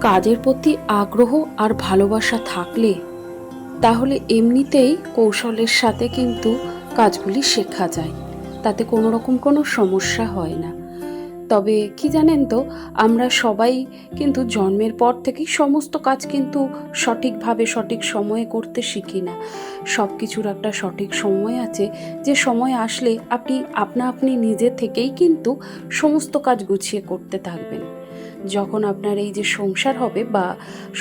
কাজের প্রতি আগ্রহ আর ভালোবাসা থাকলে তাহলে এমনিতেই কৌশলের সাথে কিন্তু কাজগুলি শেখা যায়, তাতে কোনো রকম কোনো সমস্যা হয় না। তবে কি জানেন তো, আমরা সবাই কিন্তু জন্মের পর থেকেই সমস্ত কাজ কিন্তু সঠিকভাবে সঠিক সময়ে করতে শিখি না। সব কিছুর একটা সঠিক সময় আছে, যে সময় আসলে আপনি নিজে থেকেই কিন্তু সমস্ত কাজ গুছিয়ে করতে থাকবেন। যখন আপনার এই যে সংসার হবে বা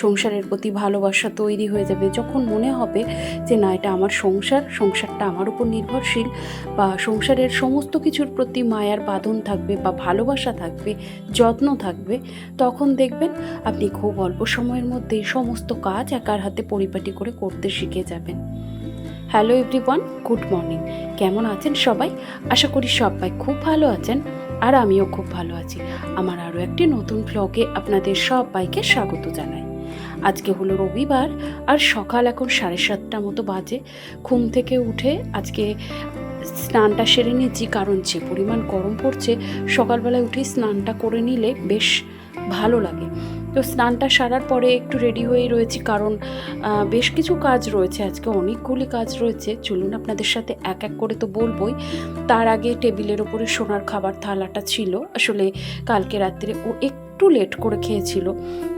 সংসারের প্রতি ভালোবাসা তৈরি হয়ে যাবে, যখন মনে হবে যে না, এটা আমার সংসারটা আমার উপর নির্ভরশীল, বা সংসারের সমস্ত কিছুর প্রতি মায়ার বাঁধন থাকবে বা ভালোবাসা থাকবে, যত্ন থাকবে, তখন দেখবেন আপনি খুব অল্প সময়ের মধ্যেই সমস্ত কাজ একার হাতে পরিপাটি করে করতে শিখে যাবেন। Hello everyone, good morning. কেমন আছেন সবাই? আশা করি সবাই খুব ভালো আছেন, আর আমিও খুব ভালো আছি। আমার আরও একটি নতুন ব্লগে আপনাদের সবাইকে স্বাগত জানাই। আজকে হলো রবিবার, আর সকাল এখন 7:30 মতো বাজে। ঘুম থেকে উঠে আজকে স্নানটা সেরে নিয়েছি, কারণ যে পরিমাণ গরম পড়ছে, সকালবেলায় উঠেই স্নানটা করে নিলে বেশ ভালো লাগে। তো স্নানটা সারার পরে একটু রেডি হয়েই রয়েছি, কারণ বেশ কিছু কাজ রয়েছে, আজকে অনেকগুলি কাজ রয়েছে। চলুন আপনাদের সাথে এক এক করে তো বলবই। তার আগে টেবিলের ওপরে সোনার খাবার থালাটা ছিল, আসলে কালকে রাত্রে ও একটু লেট করে খেয়েছিল,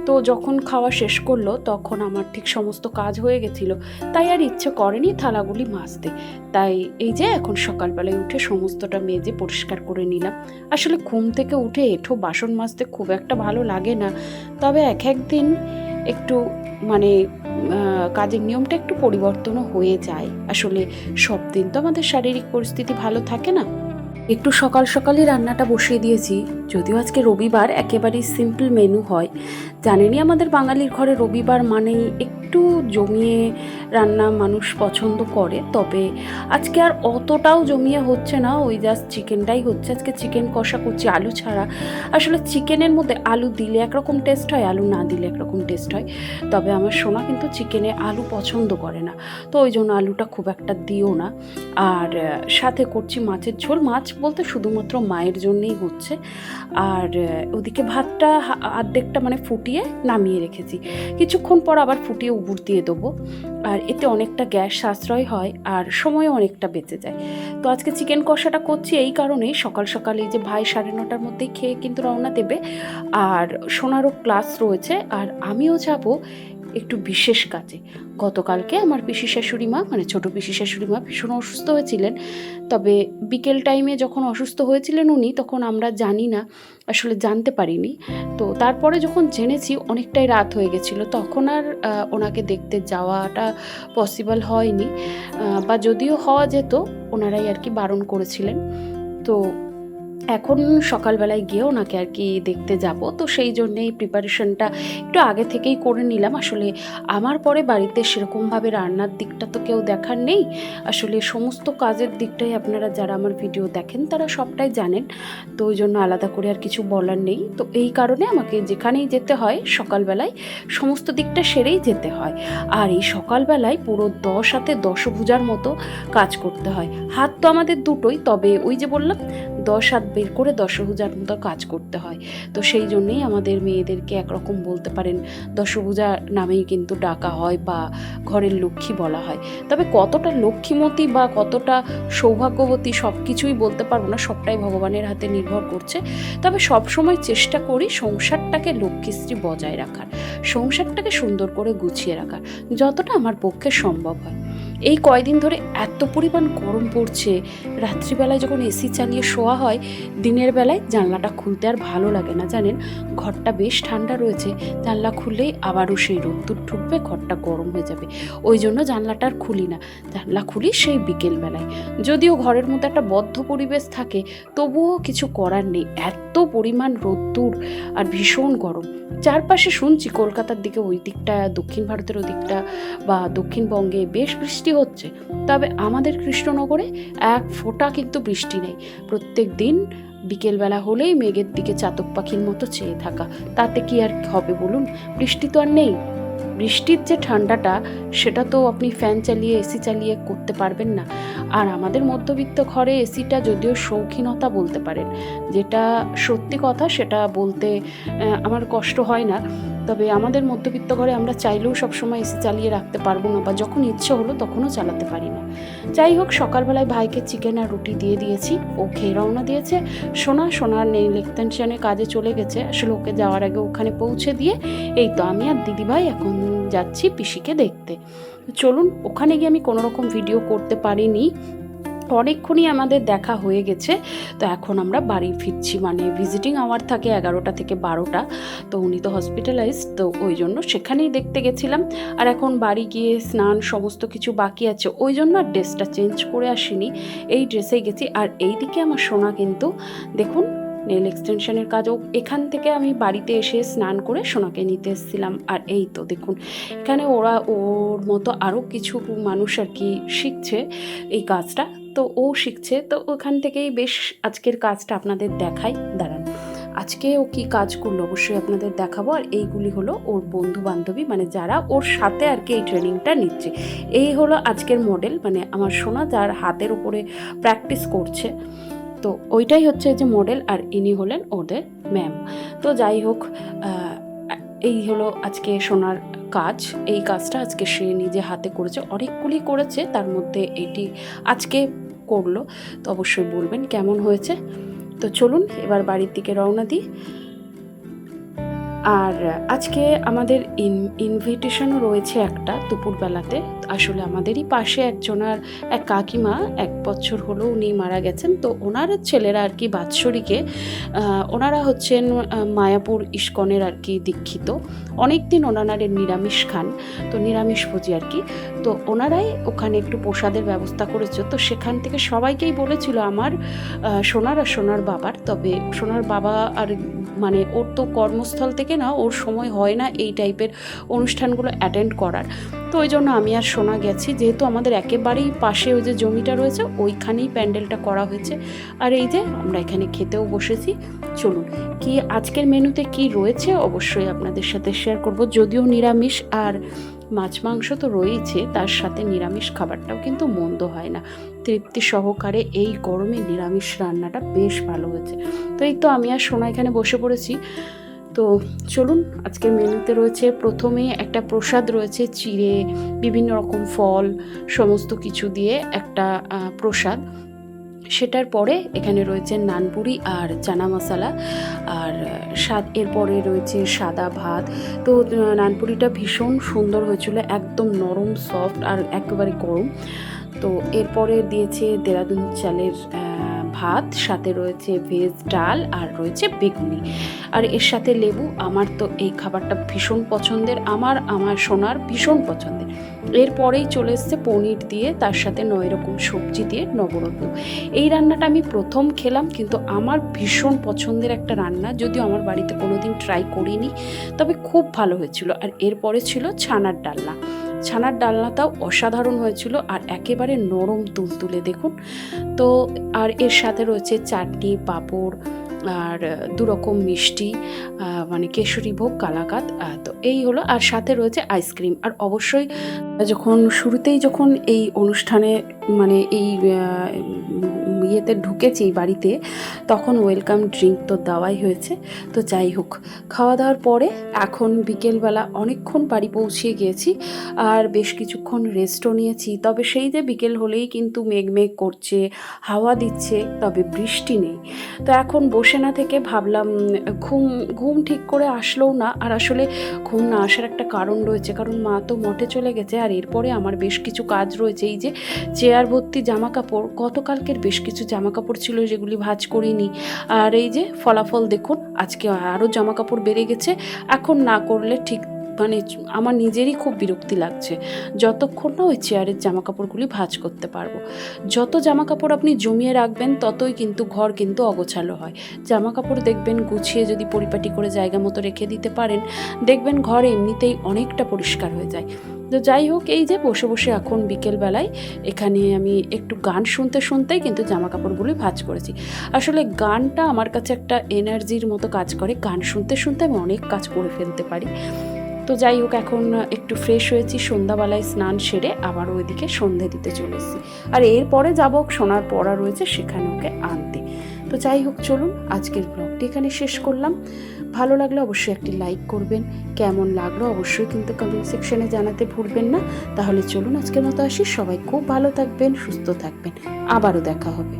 তো যখন খাওয়া শেষ করলো তখন আমার ঠিক সমস্ত কাজ হয়ে গেছিল, তাই আর ইচ্ছে করেনি থালাগুলি মাজতে। তাই এই যে এখন সকালবেলায় উঠে সমস্তটা মেজে পরিষ্কার করে নিলাম। আসলে ঘুম থেকে উঠে এঁঠো বাসন মাজতে খুব একটা ভালো লাগে না, তবে এক একদিন একটু মানে কাজের নিয়মটা একটু পরিবর্তনও হয়ে যায়। আসলে সব দিন তো আমাদের শারীরিক পরিস্থিতি ভালো থাকে না। একটু সকাল সকালই রান্নাটা বসিয়ে দিয়েছি, যদিও আজকে রবিবার, একেবারেই সিম্পল মেনু হয়। জানেনই আমাদের বাঙালির ঘরে রবিবার মানেই একটু জমিয়ে রান্না মানুষ পছন্দ করে, তবে আজকে আর অতটাও জমিয়ে হচ্ছে না, ওই জাস্ট চিকেনটাই হচ্ছে। আজকে চিকেন কষা করছি আলু ছাড়া। আসলে চিকেনের মধ্যে আলু দিলে একরকম টেস্ট হয়, আলু না দিলে একরকম টেস্ট হয়, তবে আমার সোনা কিন্তু চিকেনে আলু পছন্দ করে না, তো ওই জন্য আলুটা খুব একটা দিও না। আর সাথে করছি মাছের ঝোল, মাছ বলতে শুধুমাত্র মায়ের জন্যেই হচ্ছে। আর ওদিকে ভাতটা অর্ধেকটা মানে ফুটিয়ে নামিয়ে রেখেছি, কিছুক্ষণ পর আবার ফুটিয়ে উবুর দিয়ে দেবো। আর এতে অনেকটা গ্যাস সাশ্রয় হয় আর সময়ও অনেকটা বেঁচে যায়। তো আজকে চিকেন কষাটা করছি এই কারণেই, সকাল সকাল এই যে ভাই 9:30টার মধ্যেই খেয়ে কিন্তু রওনা দেবে, আর সোনারও ক্লাস রয়েছে, আর আমিও যাব একটু বিশেষ কাজে। গতকালকে আমার পিসি শাশুড়ি মা, মানে ছোটো পিসি শাশুড়ি মা, ভীষণ অসুস্থ হয়েছিলেন। তবে বিকেল টাইমে যখন অসুস্থ হয়েছিলেন উনি, তখন আমরা জানতে পারিনি। তো তারপরে যখন জেনেছি অনেকটাই রাত হয়ে গেছিলো, তখন আর ওনাকে দেখতে যাওয়াটা পসিবল হয়নি, বা যদিও হওয়া যেত, ওনারাই আর কি বারণ করেছিলেন। তো এখন সকালবেলায় গিয়ে ওনাকে আর কি দেখতে যাব, তো সেই জন্যেই প্রিপারেশনটা একটু আগে থেকেই করে নিলাম। আসলে আমার পরে বাড়িতে সেরকমভাবে রান্নার দিকটা তো কেউ দেখার নেই, আসলে সমস্ত কাজের দিকটাই আপনারা যারা আমার ভিডিও দেখেন তারা সবটাই জানেন, তো ওই জন্য আলাদা করে আর কিছু বলার নেই। তো এই কারণে আমাকে যেখানেই যেতে হয় সকালবেলায় সমস্ত দিকটা সেরেই যেতে হয়। আর এই সকালবেলায় পুরো 10 হাতে 10 ভুজার মতো কাজ করতে হয়। হাত তো আমাদের দুটোই, তবে ওই যে বললাম 10 হাত বের করে 10 ভুজার মতো কাজ করতে হয়। তো সেই জন্যেই আমাদের মেয়েদেরকে একরকম বলতে পারেন 10 ভুজা নামেই কিন্তু ডাকা হয়, বা ঘরের লক্ষ্মী বলা হয়। তবে কতটা লক্ষ্মীমতী বা কতটা সৌভাগ্যবতী সব কিছুই বলতে পারবো না, সবটাই ভগবানের হাতে নির্ভর করছে। তবে সবসময় চেষ্টা করি সংসারটাকে লক্ষ্মীশ্রী বজায় রাখার, সংসারটাকে সুন্দর করে গুছিয়ে রাখার, যতটা আমার পক্ষে সম্ভব হয়। এই কয়দিন ধরে এত পরিমাণ গরম পড়ছে, রাত্রিবেলায় যখন এসি চালিয়ে শোয়া হয়, দিনের বেলায় জানলাটা খুলতে আর ভালো লাগে না জানেন। ঘরটা বেশ ঠান্ডা রয়েছে, জানলা খুললেই আবারও সেই রোদ্দুর ঢুকবে, ঘরটা গরম হয়ে যাবে, ওই জন্য জানলাটা আর খুলি না। জানলা খুলি সেই বিকেলবেলায়, যদিও ঘরের মধ্যে একটা বদ্ধ পরিবেশ থাকে, তবুও কিছু করার নেই, এত পরিমাণ রোদ্দুর আর ভীষণ গরম। চারপাশে শুনছি কলকাতার দিকে, ওই দিকটা দক্ষিণ ভারতের ওই দিকটা বা দক্ষিণবঙ্গে বেশ বৃষ্টি হচ্ছে, তবে আমাদের কৃষ্ণনগরে এক ফোঁটা কিন্তু বৃষ্টি নেই। প্রত্যেক দিন বিকেলবেলা হলেই মেঘের দিকে চাতক পাখির মতো চেয়ে থাকা, তাতে কি আর হবে বলুন? বৃষ্টি তো আর নেই। বৃষ্টির যে ঠান্ডাটা, সেটা তো আপনি ফ্যান চালিয়ে এসি চালিয়ে করতে পারবেন না। আর আমাদের মধ্যবিত্ত ঘরে এসিটা যদিও শৌখিনতা বলতে পারেন, যেটা সত্যি কথা, সেটা বলতে আমার কষ্ট হয় না, তবে আমাদের মধ্যবিত্ত ঘরে আমরা চাইলেও সবসময় এসি চালিয়ে রাখতে পারবো না, বা যখন ইচ্ছে হলো তখনও চালাতে পারি না। যাই হোক, সকালবেলায় ভাইকে চিকেন আর রুটি দিয়ে দিয়েছি, ও খেয়ে রওনা দিয়েছে। সোনার নেইল এক্সটেনশনে কাজে চলে গেছে। আসলে ওকে যাওয়ার আগে ওখানে পৌঁছে দিয়ে এই তো আমি আর দিদিভাই এখন যাচ্ছি পিসিকে দেখতে। চলুন, ওখানে গিয়ে আমি কোনো রকম ভিডিও করতে পারিনি, অনেকক্ষণই আমাদের দেখা হয়ে গেছে। তো এখন আমরা বাড়ি ফিরছি, মানে ভিজিটিং আওয়ার থাকে 11টা থেকে 12টা, তো উনি তো হসপিটালাইজড, তো ওই জন্য সেখানেই দেখতে গেছিলাম। আর এখন বাড়ি গিয়ে স্নান সমস্ত কিছু বাকি আছে, ওই জন্য আর ড্রেসটা চেঞ্জ করে আসিনি, এই ড্রেসেই গেছি। আর এইদিকে আমার সোনা কিন্তু দেখুন নেল এক্সটেনশনের কাজও, এখান থেকে আমি বাড়িতে এসে স্নান করে সোনাকে নিতে এসেছিলাম। আর এই তো দেখুন এখানে ওর মতো আরও কিছু মানুষ আর কি শিখছে এই কাজটা, তো ও শিখছে, তো ওখান থেকেই বেশ আজকের কাজটা আপনাদের দেখাই। দাঁড়ান, আজকে ও কী কাজ করলো অবশ্যই আপনাদের দেখাবো। আর এইগুলি হলো ওর বন্ধু বান্ধবী, মানে যারা ওর সাথে আর কি এই ট্রেনিংটা নিচ্ছে। এই হলো আজকের মডেল, মানে আমার সোনা যার হাতের উপরে প্র্যাকটিস করছে, তো ওইটাই হচ্ছে যে মডেল। আর ইনি হলেন ওদের ম্যাম। তো যাই হোক, এই হলো আজকে সোনার কাজ। এই কাজটা আজকে সে নিজে হাতে করেছে, অনেকগুলি করেছে, তার মধ্যে এটি আজকে করলো। তো অবশ্যই বলবেন কেমন হয়েছে। তো চলুন এবার বাড়ির দিকে রওনা দিই। আর আজকে আমাদের ইনভিটেশন রয়েছে একটা দুপুরবেলাতে। আসলে আমাদেরই পাশে এক কাকিমা 1 বছর হলো উনি মারা গেছেন, তো ওনার ছেলেরা আর কি বাৎসরিকে, ওনারা হচ্ছেন মায়াপুর ইস্কনের আর কি দীক্ষিত, অনেক দিন ওনারা নিরামিষ খান, তো নিরামিষ ভোজি আর কি। তো ওনারাই ওখানে একটু প্রসাদের ব্যবস্থা করেছে, তো সেখান থেকে সবাইকেই বলেছিল আমার সোনার আর সোনার বাবার। তবে সোনার বাবা আর মানে ওর তো কর্মস্থল থেকে না, ওর সময় হয় না এই টাইপের অনুষ্ঠানগুলো অ্যাটেন্ড করার, তো ওই জন্য আমি আর সোনা গেছি। যেহেতু আমাদের একেবারেই পাশে ওই যে জমিটা রয়েছে, ওইখানেই প্যান্ডেলটা করা হয়েছে। আর এই যে আমরা এখানে খেতেও বসেছি। চলুন কি আজকের মেনুতে কি রয়েছে অবশ্যই আপনাদের সাথে শেয়ার করব। যদিও নিরামিষ আর মাছ মাংস তো রয়েছে, তার সাথে নিরামিষ খাবারটাও কিন্তু মন্দ হয় না, তৃপ্তি সহকারে এই গরমে নিরামিষ রান্নাটা বেশ ভালো হয়েছে। তো এই তো আমি আর সোনা এখানে বসে পড়েছি। তো চলুন, আজকের মেনুতে রয়েছে প্রথমে একটা প্রসাদ রয়েছে, চিড়ে বিভিন্ন রকম ফল সমস্ত কিছু দিয়ে একটা প্রসাদ। সেটার পরে এখানে রয়েছে নানপুরি আর চানা মশলা, আর এরপরে রয়েছে সাদা ভাত। তো নানপুরিটা ভীষণ সুন্দর হয়েছিল, একদম নরম সফট আর একেবারে গরম। তো এরপরে দিয়েছে দেরাদুন চালের ভাত, সাথে রয়েছে ভেজ ডাল আর রয়েছে বেগুনি, আর এর সাথে লেবু। আমার তো এই খাবারটা ভীষণ পছন্দের, আমার সোনার ভীষণ পছন্দের। এরপরেই চলে এসছে পনির দিয়ে, তার সাথে 9 রকম সবজি দিয়ে নবরত্ন। এই রান্নাটা আমি প্রথম খেলাম, কিন্তু আমার ভীষণ পছন্দের একটা রান্না, যদিও আমার বাড়িতে কোনোদিন ট্রাই করিনি, তবে খুব ভালো হয়েছিল। আর এরপরে ছিল ছানার ডালনা। ছানার ডালনাটাও অসাধারণ হয়েছিল, আর একেবারে নরম তুলতুলে দেখুন। তো আর এর সাথে রয়েছে চাটনি, পাঁপড় আর 2 রকম মিষ্টি, মানে কেশরী ভোগ, কালাকাঁদ। তো এই হলো, আর সাথে রয়েছে আইসক্রিম। আর অবশ্যই শুরুতেই যখন এই অনুষ্ঠানে মানে এই ইয়েতে ঢুকেছি বাড়িতে, তখন ওয়েলকাম ড্রিঙ্ক তো দেওয়াই হয়েছে। তো যাই হোক, খাওয়া দাওয়ার পরে এখন বিকেলবেলা অনেকক্ষণ বাড়ি পৌঁছে গিয়েছি, আর বেশ কিছুক্ষণ রেস্টও নিয়েছি। তবে সেই যে বিকেল হলেই কিন্তু মেঘ করছে, হাওয়া দিচ্ছে, তবে বৃষ্টি নেই। তো এখন বসে না থেকে ভাবলাম ঘুম ঠিক করে আসলেও না, আর আসলে ঘুম না আসার একটা কারণ রয়েছে, কারণ মা তো মঠে চলে গেছে। আর এরপরে আমার বেশ কিছু কাজ রয়েছে, এই যে চেয়ার ভর্তি জামা কাপড়, গতকালকের বেশ কিছু জামা কাপড় ছিল যেগুলি ভাঁজ করিনি। আর এই যে ফলাফল দেখুন, আজকে আরও জামা কাপড় বেড়ে গেছে। এখন না করলে ঠিক মানে আমার নিজেরই খুব বিরক্তি লাগছে, যতক্ষণ না ওই চেয়ারের জামা কাপড়গুলি ভাঁজ করতে পারবো। যত জামা কাপড় আপনি জমিয়ে রাখবেন, ততই কিন্তু ঘর কিন্তু অগোছালো হয়। জামা কাপড় দেখবেন গুছিয়ে যদি পরিপাটি করে জায়গা মতো রেখে দিতে পারেন, দেখবেন ঘর এমনিতেই অনেকটা পরিষ্কার হয়ে যায়। তো যাই হোক, এই যে বসে বসে এখন বিকেলবেলায় এখানে আমি একটু গান শুনতেই কিন্তু জামা কাপড়গুলি ভাঁজ করেছি। আসলে গানটা আমার কাছে একটা এনার্জির মতো কাজ করে, গান শুনতে আমি অনেক কাজ করে ফেলতে পারি। তো যাই হোক, এখন একটু ফ্রেশ হয়েছি, সন্ধ্যাবেলায় স্নান সেরে আবার ওইদিকে সন্ধে দিতে চলে এসেছি। আর এরপরে যাবো সোনার পড়া রয়েছে সেখানে ওকে আনতে। তো যাই হোক, চলুন আজকের ব্লগটি এখানে শেষ করলাম। ভালো লাগলে অবশ্যই একটি লাইক করবেন, কেমন লাগলো অবশ্যই কিন্তু কমেন্ট সেকশনে জানাতে ভুলবেন না। তাহলে চলুন আজকের মতো আসি, সবাই খুব ভালো থাকবেন, সুস্থ থাকবেন, আবারও দেখা হবে।